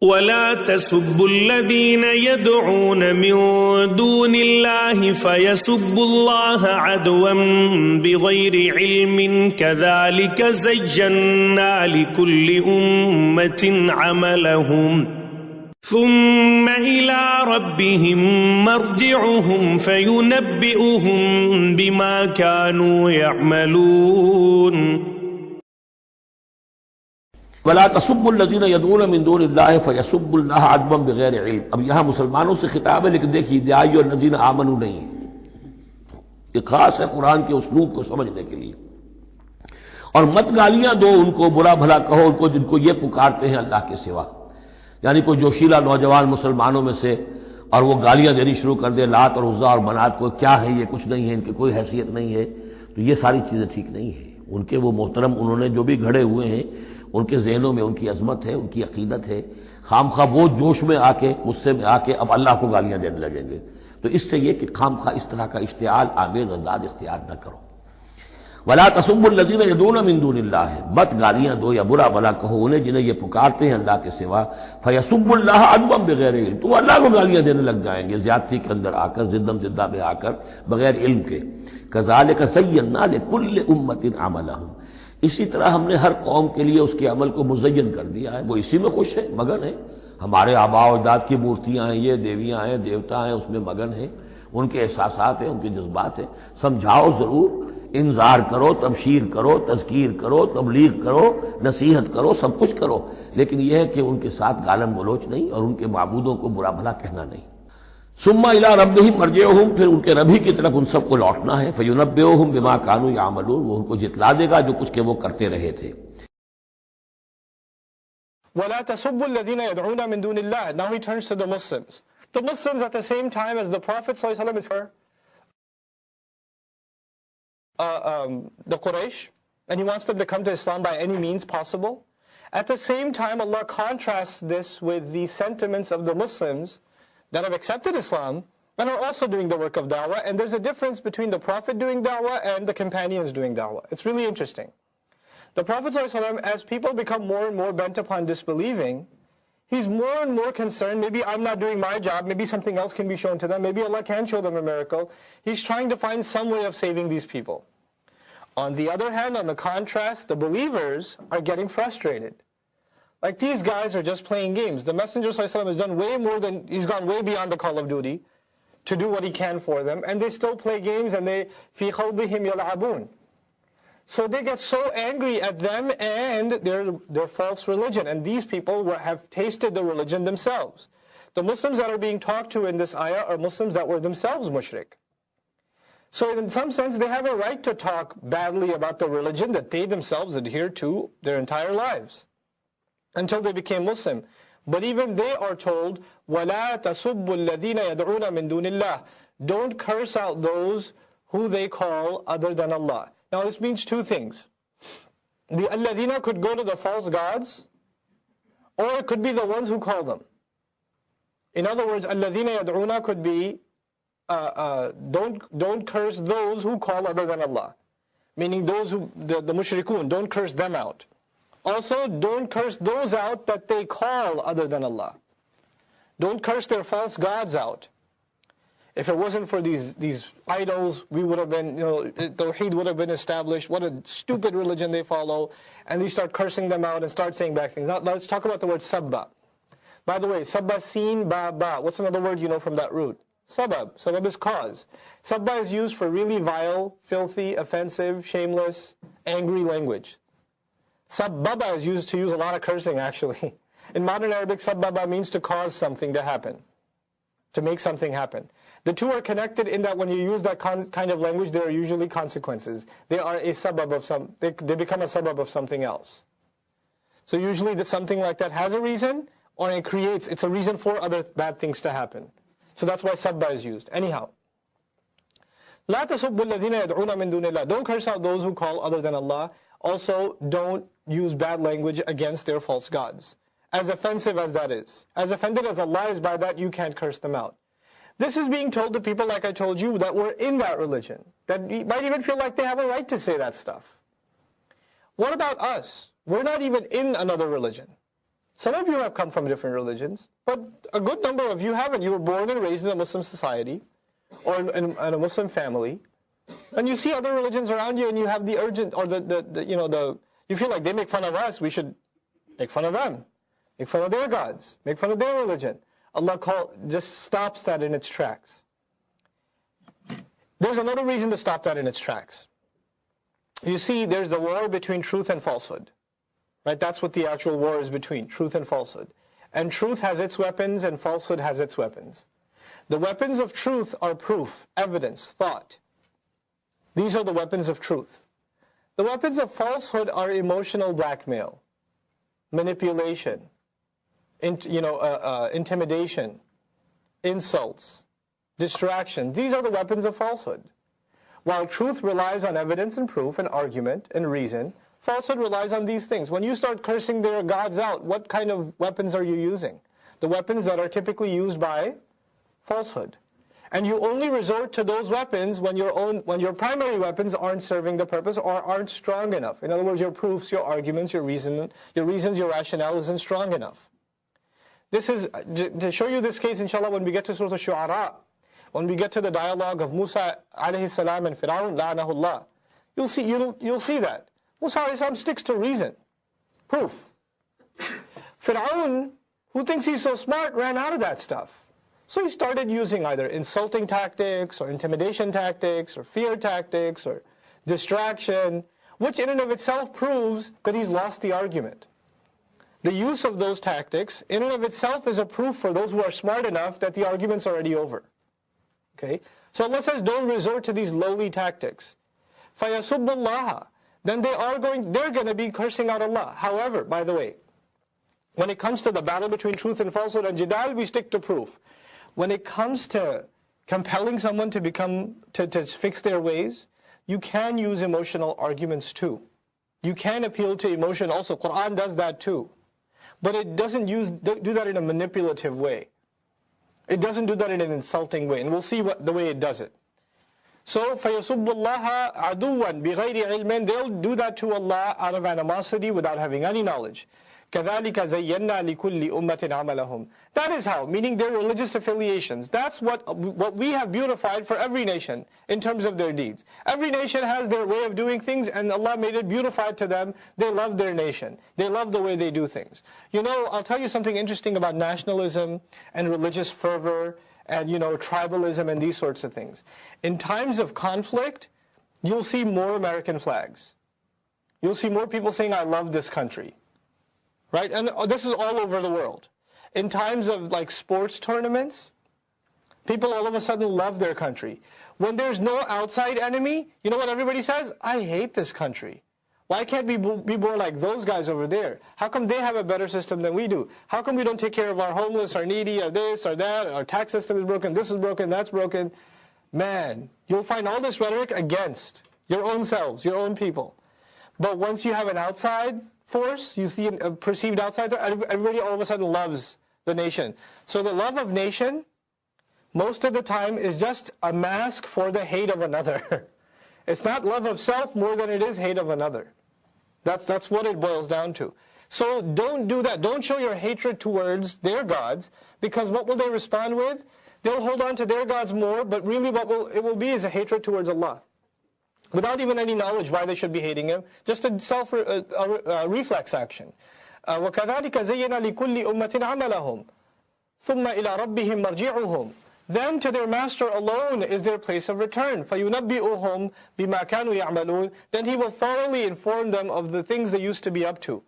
ولا تسبوا الذين يدعون من دون الله فيسبوا الله عدوا بغير علم كذلك زينا لكل أمة عملهم ثم إلى ربهم مرجعهم فينبئهم بما كانوا يعملون वला तसुब्बुल्लज़ीना यदऊन मिन दूनिल्लाहि फयसुब्बुल्लाह अदवन बिगैर इल्म। अब यहाँ मुसलमानों से खिताब है, लेकिन देखिए या अय्युहल्लज़ीना आमनू नहीं है, ये खास है कुरान के उसलूब को समझने के लिए। और मत गालियां दो उनको, बुरा भला कहो उनको जिनको ये पुकारते हैं अल्लाह के सिवा। यानी कोई जोशीला नौजवान मुसलमानों में से और वो गालियां देनी शुरू कर दे लात और उज़्ज़ा और मनात को, क्या है ये, कुछ नहीं है, इनकी कोई हैसियत नहीं है, तो ये सारी चीजें ठीक नहीं है। उनके वो मोहतरम उन्होंने जो भी घड़े हुए हैं उनके ज़हनों में उनकी अजमत है, उनकी अकीदत है, खामखा वो जोश में आके गुस्से में आके अब अल्लाह को गालियां देने लगेंगे। तो इससे ये कि खामखा इस तरह का इश्तिआल आमेज़ अंदाज इख्तियार न करो। वला तसुब्बुल्लज़ीना यदऊन मिन दूनिल्लाह, मत गालियां दो या बुरा भला कहो उन्हें जिन्हें ये पुकारते हैं अल्लाह के सिवा। फयसुब्बुल्लाह अदवन बिगैर इल्म, तो अल्लाह को गालियां देने लग जाएंगे ज्यादती के अंदर आकर, जिद्दम जिद्दा में आकर, बगैर इल्म के। कज़ालिका ज़य्यना लिकुल्लि उम्मतिन अमलहुम, इसी तरह हमने हर कौम के लिए उसके अमल को मुज़य्यन कर दिया है, वो इसी में खुश है, मगन है। हमारे आबा अजदाद की मूर्तियां हैं, ये देवियां हैं, देवता हैं, उसमें मगन है, उनके एहसासात हैं, उनके जज्बात हैं। समझाओ जरूर, इंजार करो, तबशीर करो, तज़कीर करो, तबलीग करो, नसीहत करो, सब कुछ करो, लेकिन यह है कि उनके साथ गालम गलोच नहीं और उनके माबूदों को बुरा भला कहना नहीं। सुम्मा इला रब्बिहिम मरजिउहुम, फिर उनके रब ही की तरफ उन सबको लौटना है। फयुनब्बिउहुम बिमा कानू यामलून, वो उनको जितला देगा जो कुछ के वो करते रहे थे। वला तसुब्बुल्लज़ीना यदऊन मिन दूनिल्लाह, now he turns to the Muslims. The Muslims at the same time as the Prophet ﷺ is the Quraysh, and he wants them to come to Islam by any means possible. At the same time, Allah contrasts this with the sentiments of the Muslims that have accepted Islam and are also doing the work of da'wah, and there's a difference between the Prophet doing da'wah and the companions doing da'wah. It's really interesting. The Prophet ﷺ, as people become more and more bent upon disbelieving, he's more and more concerned, maybe I'm not doing my job, maybe something else can be shown to them, maybe Allah can show them a miracle. He's trying to find some way of saving these people. On the other hand, on the contrast, the believers are getting frustrated. Like, these guys are just playing games. The Messenger ﷺ has done way more than, he's gone way beyond the call of duty to do what he can for them, and they still play games, and they fi khawdihim yal'abun. So they get so angry at them and their false religion, and these people have tasted the religion themselves. The Muslims that are being talked to in this ayah are Muslims that were themselves mushrik. So in some sense, they have a right to talk badly about the religion that they themselves adhered to their entire lives, until they became Muslim. But even they are told, وَلَا تَسُبُّوا الَّذِينَ يَدْعُونَ مِن دُونِ اللَّهِ, don't curse out those who they call other than Allah. Now this means two things. The alladhina could go to the false gods, or it could be the ones who call them. In other words, alladhina yad'una could be, don't curse those who call other than Allah. Meaning those who, the mushrikun, don't curse them out. Also, don't curse those out that they call other than Allah. Don't curse their false gods out. If it wasn't for these idols, we would have been, Tawheed would have been established. What a stupid religion they follow. And they start cursing them out and start saying bad things. Now let's talk about the word sabba. By the way, sabba sin ba ba. What's another word you know from that root? Sabab. Sabab is cause. Sabba is used for really vile, filthy, offensive, shameless, angry language. Sabbaba is used to use a lot of cursing, actually. In modern Arabic, sabbaba means to cause something to happen, to make something happen. The two are connected in that when you use that kind of language, there are usually consequences. They are a sabab of they become a sabab of something else. So usually something like that has a reason, or it's a reason for other bad things to happen. So that's why sabba is used. Anyhow. لا تسبوا الذين يدعون من دون الله. Don't curse out those who call other than Allah. Also, don't use bad language against their false gods. As offensive as that is. As offended as Allah is by that, you can't curse them out. This is being told to people, like I told you, that were in that religion, that might even feel like they have a right to say that stuff. What about us? We're not even in another religion. Some of you have come from different religions, but a good number of you haven't. You were born and raised in a Muslim society or in a Muslim family, and you see other religions around you, and you have the urgent, or you feel like they make fun of us, we should make fun of them, make fun of their gods, make fun of their religion. Allah just stops that in its tracks. There's another reason to stop that in its tracks. You see, there's the war between truth and falsehood. Right? That's what the actual war is between, truth and falsehood. And truth has its weapons and falsehood has its weapons. The weapons of truth are proof, evidence, thought. These are the weapons of truth. The weapons of falsehood are emotional blackmail, manipulation, intimidation, insults, distraction. These are the weapons of falsehood. While truth relies on evidence and proof and argument and reason, falsehood relies on these things. When you start cursing their gods out, what kind of weapons are you using? The weapons that are typically used by falsehood. And you only resort to those weapons when your primary weapons aren't serving the purpose or aren't strong enough. In other words, your proofs, your arguments, your reasons, your rationale isn't strong enough. This is, to show you this case, inshallah, when we get to Surah Al-Shu'ara, when we get to the dialogue of Musa alayhi salam and Fir'aun, la'anahullah, you'll see that. Musa alayhi salam sticks to reason, proof. Fir'aun, who thinks he's so smart, ran out of that stuff. So he started using either insulting tactics or intimidation tactics or fear tactics or distraction, which in and of itself proves that he's lost the argument. The use of those tactics in and of itself is a proof for those who are smart enough that the argument's already over. Okay? So Allah says, don't resort to these lowly tactics. فَيَسُبُّ اللَّهَ. Then they're going to be cursing out Allah. However, by the way, when it comes to the battle between truth and falsehood and jidal, we stick to proof. When it comes to compelling someone to fix their ways, you can use emotional arguments too. You can appeal to emotion also. Qur'an does that too. But it doesn't do that in a manipulative way. It doesn't do that in an insulting way. And we'll see the way it does it. So, فَيَسُبُّ اللَّهَ عَدُوًّا بِغَيْرِ عِلْمٍ. They'll do that to Allah out of animosity without having any knowledge. كَذَلِكَ زَيَّنَّا لِكُلِّ أُمَّةٍ عَمَلَهُم. That is how, meaning their religious affiliations. That's what we have beautified for every nation in terms of their deeds. Every nation has their way of doing things, and Allah made it beautified to them. They love their nation. They love the way they do things. I'll tell you something interesting about nationalism and religious fervor and tribalism and these sorts of things. In times of conflict, you'll see more American flags. You'll see more people saying, I love this country. Right? And this is all over the world. In times of sports tournaments, people all of a sudden love their country. When there's no outside enemy, you know what everybody says? I hate this country. Why can't we be more like those guys over there? How come they have a better system than we do? How come we don't take care of our homeless, our needy, or this, or that, our tax system is broken, this is broken, that's broken? Man, you'll find all this rhetoric against your own selves, your own people. But once you have an outside force, you see a perceived outsider, everybody all of a sudden loves the nation. So the love of nation, most of the time, is just a mask for the hate of another. It's not love of self more than it is hate of another. That's what it boils down to. So don't do that. Don't show your hatred towards their gods, because what will they respond with? They'll hold on to their gods more, but really what it will be is a hatred towards Allah. Without even any knowledge why they should be hating Him, just a reflex action. وَكَذَلِكَ زَيَّنَا لِكُلِّ أُمَّةٍ عَمَلَهُمْ ثُمَّ إِلَىٰ رَبِّهِمْ مَرْجِعُهُمْ. Then to their master alone is their place of return. فَيُنَبِّئُهُمْ بِمَا كَانُوا يَعْمَلُونَ. Then He will thoroughly inform them of the things they used to be up to.